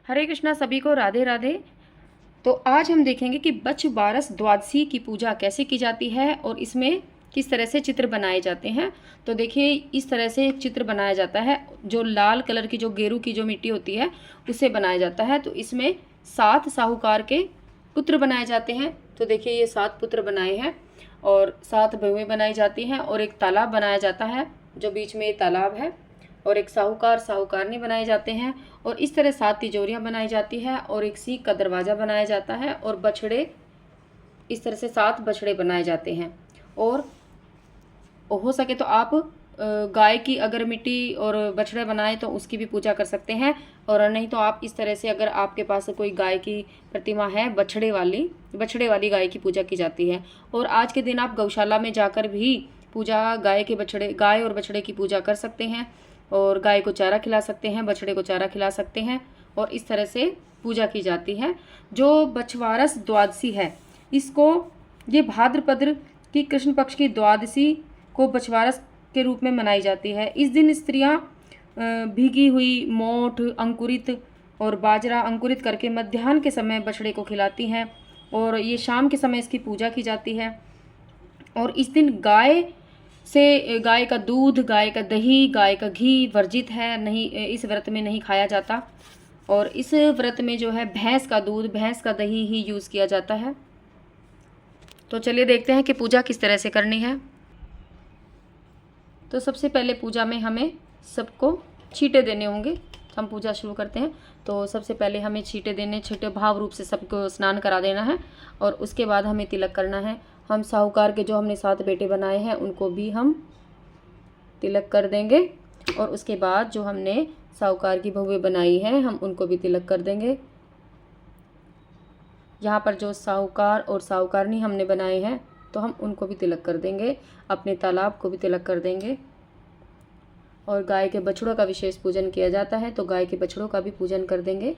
हरे कृष्णा, सभी को राधे राधे। तो आज हम देखेंगे कि बच्छ बारस द्वादशी की पूजा कैसे की जाती है और इसमें किस तरह से चित्र बनाए जाते हैं। तो देखिए, इस तरह से एक चित्र बनाया जाता है। जो लाल कलर की, जो गेरू की जो मिट्टी होती है, उससे बनाया जाता है। तो इसमें 7 साहूकार के पुत्र बनाए जाते हैं। तो देखिए, ये 7 पुत्र बनाए हैं और 7 बहुएं बनाई जाती हैं और एक तालाब बनाया जाता है, जो बीच में ये तालाब है, और एक साहूकार साहूकारनी बनाए जाते हैं। और इस तरह 7 तिजोरियाँ बनाई जाती है और एक सीख का दरवाज़ा बनाया जाता है और बछड़े, इस तरह से 7 बछड़े बनाए जाते हैं। और हो सके तो आप गाय की अगर मिट्टी और बछड़े बनाए तो उसकी भी पूजा कर सकते हैं, और नहीं तो आप इस तरह से, अगर आपके पास कोई गाय की प्रतिमा है, बछड़े वाली गाय की पूजा की जाती है। और आज के दिन आप गौशाला में जाकर भी पूजा गाय और बछड़े की पूजा कर सकते हैं, और गाय को चारा खिला सकते हैं, बछड़े को चारा खिला सकते हैं, और इस तरह से पूजा की जाती है। जो बछवारस द्वादशी है, ये भाद्रपद की कृष्ण पक्ष की द्वादशी को बछवारस के रूप में मनाई जाती है। इस दिन स्त्रियां भीगी हुई मोठ अंकुरित और बाजरा अंकुरित करके मध्याह्न के समय बछड़े को खिलाती हैं, और ये शाम के समय इसकी पूजा की जाती है। और इस दिन गाय का दूध, गाय का दही, गाय का घी वर्जित है, नहीं, इस व्रत में नहीं खाया जाता। और इस व्रत में जो है भैंस का दूध, भैंस का दही ही यूज़ किया जाता है। तो चलिए देखते हैं कि पूजा किस तरह से करनी है। तो सबसे पहले पूजा में हमें सबको छींटे देने होंगे। हम पूजा शुरू करते हैं। तो सबसे पहले हमें छींटे देने, छींटे भाव रूप से सबको स्नान करा देना है, और उसके बाद हमें तिलक करना है। हम साहूकार के जो हमने 7 बेटे बनाए हैं उनको भी हम तिलक कर देंगे, और उसके बाद जो हमने साहूकार की बहुएं बनाई हैं हम उनको भी तिलक कर देंगे। यहाँ पर जो साहूकार और साहूकारनी हमने बनाए हैं तो हम उनको भी तिलक कर देंगे, अपने तालाब को भी तिलक कर देंगे। और गाय के बछड़ों का विशेष पूजन किया जाता है, तो गाय के बछड़ों का भी पूजन कर देंगे।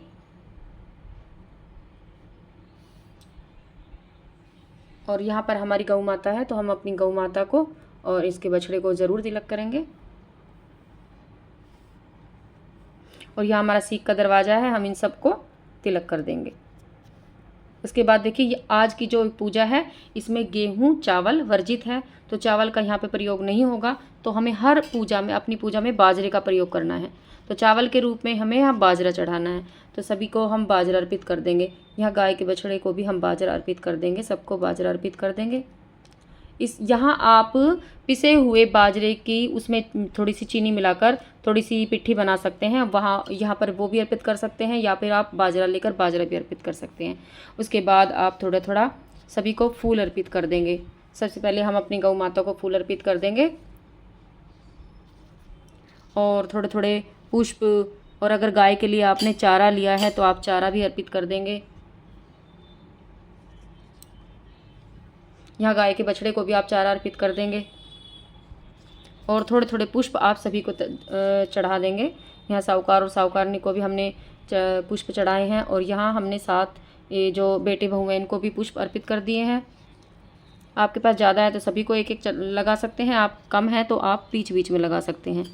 और यहाँ पर हमारी गौ माता है, तो हम अपनी गौ माता को और इसके बछड़े को ज़रूर तिलक करेंगे। और यहाँ हमारा सीख का दरवाज़ा है, हम इन सबको तिलक कर देंगे। उसके बाद देखिए, ये आज की जो पूजा है इसमें गेहूँ चावल वर्जित है, तो चावल का यहाँ पे प्रयोग नहीं होगा। तो हमें हर पूजा में, अपनी पूजा में बाजरे का प्रयोग करना है। तो चावल के रूप में हमें यहाँ बाजरा चढ़ाना है, तो सभी को हम बाजरा अर्पित कर देंगे। यहाँ गाय के बछड़े को भी हम बाजरा अर्पित कर देंगे, सबको बाजरा अर्पित कर देंगे। यहाँ आप पिसे हुए बाजरे की, उसमें थोड़ी सी चीनी मिलाकर थोड़ी सी पिट्ठी बना सकते हैं, यहाँ पर वो भी अर्पित कर सकते हैं, या फिर आप बाजरा लेकर बाजरा भी अर्पित कर सकते हैं। उसके बाद आप थोड़ा थोड़ा सभी को फूल अर्पित कर देंगे। सबसे पहले हम अपनी गौ माता को फूल अर्पित कर देंगे, और थोड़े थोड़े पुष्प, और अगर गाय के लिए आपने चारा लिया है तो आप चारा भी अर्पित कर देंगे। यहाँ गाय के बछड़े को भी आप चारा अर्पित कर देंगे, और थोड़े थोड़े पुष्प आप सभी को चढ़ा देंगे। यहाँ साहूकार और साहूकारनी को भी हमने पुष्प चढ़ाए हैं, और यहाँ हमने 7 ये जो बेटे बहू हैं इनको भी पुष्प अर्पित कर दिए हैं। आपके पास ज़्यादा है तो सभी को एक एक लगा सकते हैं, आप कम है तो आप बीच बीच में लगा सकते हैं।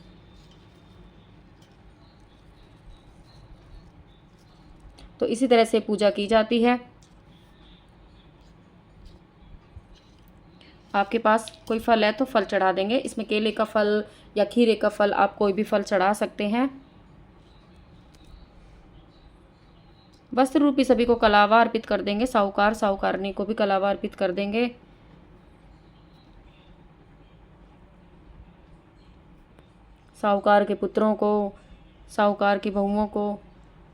तो इसी तरह से पूजा की जाती है। आपके पास कोई फल है तो फल चढ़ा देंगे। इसमें केले का फल या खीरे का फल, आप कोई भी फल चढ़ा सकते हैं। वस्त्र रूपी सभी को कलावा अर्पित कर देंगे। साहूकार साहूकारनी को भी कलावा अर्पित कर देंगे। साहूकार के पुत्रों को, साहूकार की बहुओं को,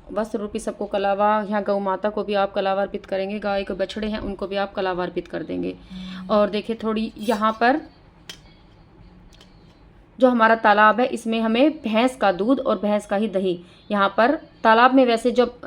वस्त्र रूपी सबको कलावा। यहाँ गौ माता को भी आप कलावा अर्पित करेंगे। गाय के बछड़े हैं उनको भी आप कलावा अर्पित कर देंगे। और देखिए, थोड़ी यहाँ पर जो हमारा तालाब है इसमें हमें भैंस का दूध और भैंस का ही दही, यहाँ पर तालाब में वैसे जब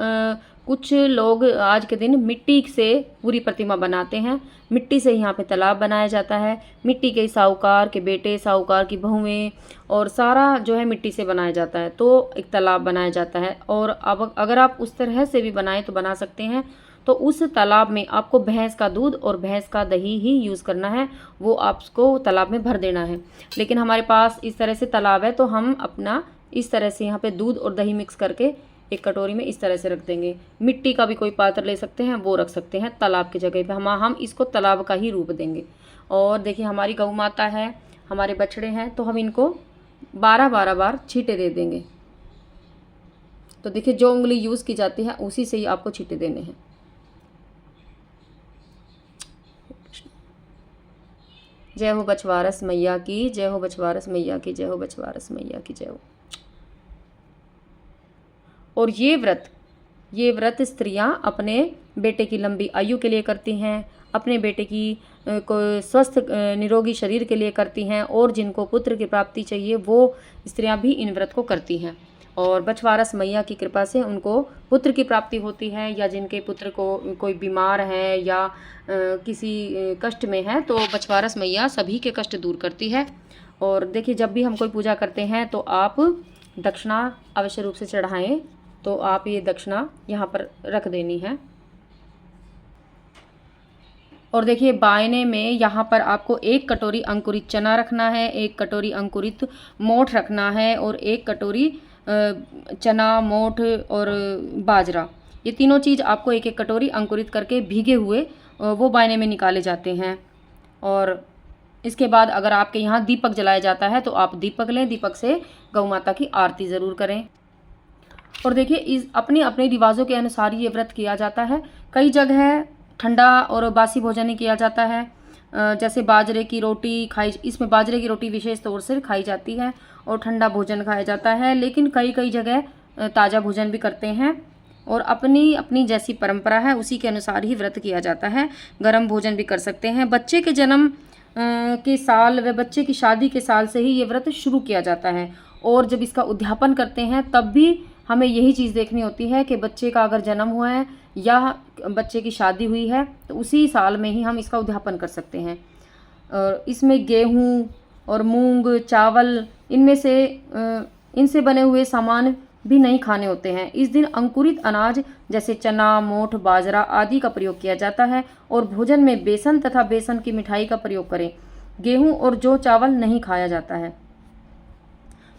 कुछ लोग आज के दिन मिट्टी से पूरी प्रतिमा बनाते हैं, मिट्टी से यहाँ पे तालाब बनाया जाता है। मिट्टी के साहूकार के बेटे, साहूकार की बहुएं, और सारा जो है मिट्टी से बनाया जाता है, तो एक तालाब बनाया जाता है। और अब अगर आप उस तरह से भी बनाएं तो बना सकते हैं। तो उस तालाब में आपको भैंस का दूध और भैंस का दही ही यूज़ करना है, वो आपको तालाब में भर देना है। लेकिन हमारे पास इस तरह से तालाब है तो हम अपना इस तरह से यहाँ पे दूध और दही मिक्स करके एक कटोरी में इस तरह से रख देंगे। मिट्टी का भी कोई पात्र ले सकते हैं, वो रख सकते हैं तालाब की जगह पे। हम इसको तालाब का ही रूप देंगे। और देखिए हमारी गौ माता है, हमारे बछड़े हैं, तो हम इनको 12-12 बार छींटे दे देंगे। तो देखिए जो उंगली यूज़ की जाती है उसी से ही आपको छींटे देने हैं। जय हो बछवारस मैया की, जय हो बछवारस मैया की, जय हो बछवारस मैया की, जय हो। और ये व्रत स्त्रियां अपने बेटे की लंबी आयु के लिए करती हैं, अपने बेटे की को स्वस्थ निरोगी शरीर के लिए करती हैं, और जिनको पुत्र की प्राप्ति चाहिए वो स्त्रियां भी इन व्रत को करती हैं। और बछवारस मैया की कृपा से उनको पुत्र की प्राप्ति होती है, या जिनके पुत्र को कोई बीमार है या किसी कष्ट में है, तो बछवारस मैया सभी के कष्ट दूर करती है। और देखिए जब भी हम कोई पूजा करते हैं तो आप दक्षिणा अवश्य रूप से चढ़ाएं। तो आप ये दक्षिणा यहाँ पर रख देनी है। और देखिए बायने में यहाँ पर आपको 1 कटोरी अंकुरित चना रखना है, 1 कटोरी अंकुरित मोठ रखना है, और 1 कटोरी चना, मोठ और बाजरा, ये तीनों चीज़ आपको 1-1 कटोरी अंकुरित करके भीगे हुए वो बायने में निकाले जाते हैं। और इसके बाद अगर आपके यहाँ दीपक जलाया जाता है तो आप दीपक लें, दीपक से गौ माता की आरती ज़रूर करें। और देखिए इस अपने अपने रिवाजों के अनुसार ये व्रत किया जाता है। कई जगह ठंडा और बासी भोजन ही किया जाता है, जैसे बाजरे की रोटी खाई, इसमें बाजरे की रोटी विशेष तौर से खाई जाती है और ठंडा भोजन खाया जाता है। लेकिन कई जगह ताज़ा भोजन भी करते हैं, और अपनी अपनी जैसी परंपरा है उसी के अनुसार ही व्रत किया जाता है। गर्म भोजन भी कर सकते हैं। बच्चे के जन्म के साल व बच्चे की शादी के साल से ही ये व्रत शुरू किया जाता है, और जब इसका उद्यापन करते हैं तब भी हमें यही चीज़ देखनी होती है कि बच्चे का अगर जन्म हुआ है या बच्चे की शादी हुई है तो उसी साल में ही हम इसका उद्यापन कर सकते हैं। और इसमें गेहूँ और मूंग, चावल, इनसे बने हुए सामान भी नहीं खाने होते हैं। इस दिन अंकुरित अनाज जैसे चना, मोठ, बाजरा आदि का प्रयोग किया जाता है, और भोजन में बेसन तथा बेसन की मिठाई का प्रयोग करें। गेहूं और जौ, चावल नहीं खाया जाता है।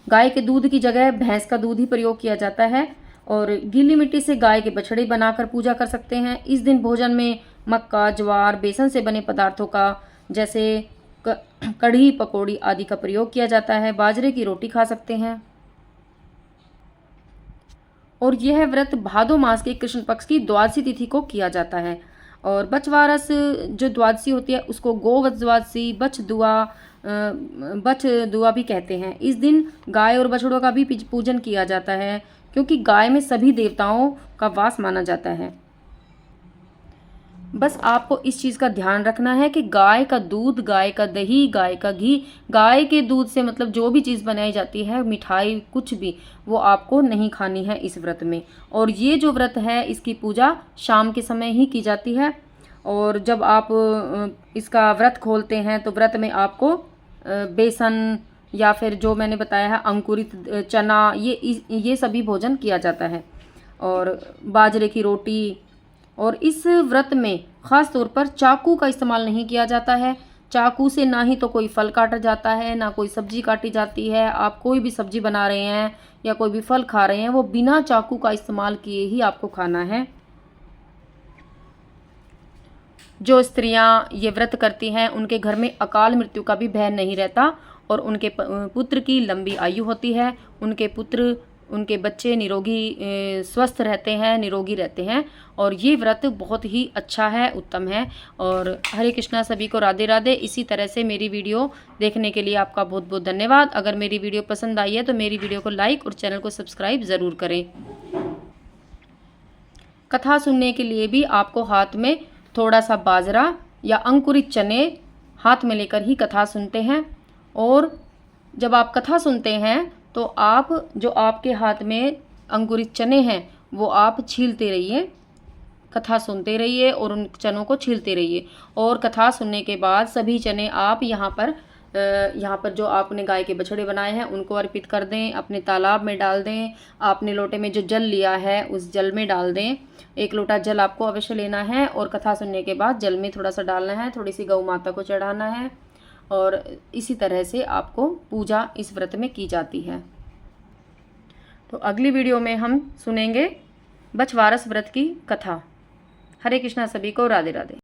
गाय के दूध की जगह भैंस का दूध ही प्रयोग किया जाता है, और गीली मिट्टी से गाय के बछड़े बनाकर पूजा कर सकते हैं। इस दिन भोजन में मक्का, ज्वार, बेसन से बने पदार्थों का जैसे कढ़ी, पकौड़ी आदि का प्रयोग किया जाता है। बाजरे की रोटी खा सकते हैं। और यह व्रत भादो मास के कृष्ण पक्ष की द्वादशी तिथि को किया जाता है। और बछवारस जो द्वादशी होती है उसको गोवध द्वादशी, बछ दुआ भी कहते हैं। इस दिन गाय और बछड़ों का भी पूजन किया जाता है, क्योंकि गाय में सभी देवताओं का वास माना जाता है। बस आपको इस चीज़ का ध्यान रखना है कि गाय का दूध, गाय का दही, गाय का घी, गाय के दूध से मतलब जो भी चीज़ बनाई जाती है, मिठाई कुछ भी, वो आपको नहीं खानी है इस व्रत में। और ये जो व्रत है इसकी पूजा शाम के समय ही की जाती है। और जब आप इसका व्रत खोलते हैं तो व्रत में आपको बेसन या फिर जो मैंने बताया है अंकुरित चना, ये सभी भोजन किया जाता है, और बाजरे की रोटी। और इस व्रत में ख़ास तौर पर चाकू का इस्तेमाल नहीं किया जाता है। चाकू से ना ही तो कोई फल काटा जाता है, ना कोई सब्जी काटी जाती है। आप कोई भी सब्जी बना रहे हैं या कोई भी फल खा रहे हैं, वो बिना चाकू का इस्तेमाल किए ही आपको खाना है। जो स्त्रियां ये व्रत करती हैं उनके घर में अकाल मृत्यु का भी भय नहीं रहता, और उनके पुत्र की लंबी आयु होती है। उनके बच्चे निरोगी स्वस्थ रहते हैं, निरोगी रहते हैं। और ये व्रत बहुत ही अच्छा है, उत्तम है। और हरे कृष्णा, सभी को राधे राधे। इसी तरह से मेरी वीडियो देखने के लिए आपका बहुत बहुत धन्यवाद। अगर मेरी वीडियो पसंद आई है तो मेरी वीडियो को लाइक और चैनल को सब्सक्राइब ज़रूर करें। कथा सुनने के लिए भी आपको हाथ में थोड़ा सा बाजरा या अंकुरित चने हाथ में लेकर ही कथा सुनते हैं। और जब आप कथा सुनते हैं तो आप जो आपके हाथ में अंकुरित चने हैं वो आप छीलते रहिए, कथा सुनते रहिए और उन चनों को छीलते रहिए। और कथा सुनने के बाद सभी चने आप यहाँ पर जो आपने गाय के बछड़े बनाए हैं उनको अर्पित कर दें, अपने तालाब में डाल दें। आपने लोटे में जो जल लिया है उस जल में डाल दें। 1 लोटा जल आपको अवश्य लेना है, और कथा सुनने के बाद जल में थोड़ा सा डालना है, थोड़ी सी गौ माता को चढ़ाना है। और इसी तरह से आपको पूजा इस व्रत में की जाती है। तो अगली वीडियो में हम सुनेंगे बछवारस व्रत की कथा। हरे कृष्णा सभी को, राधे राधे।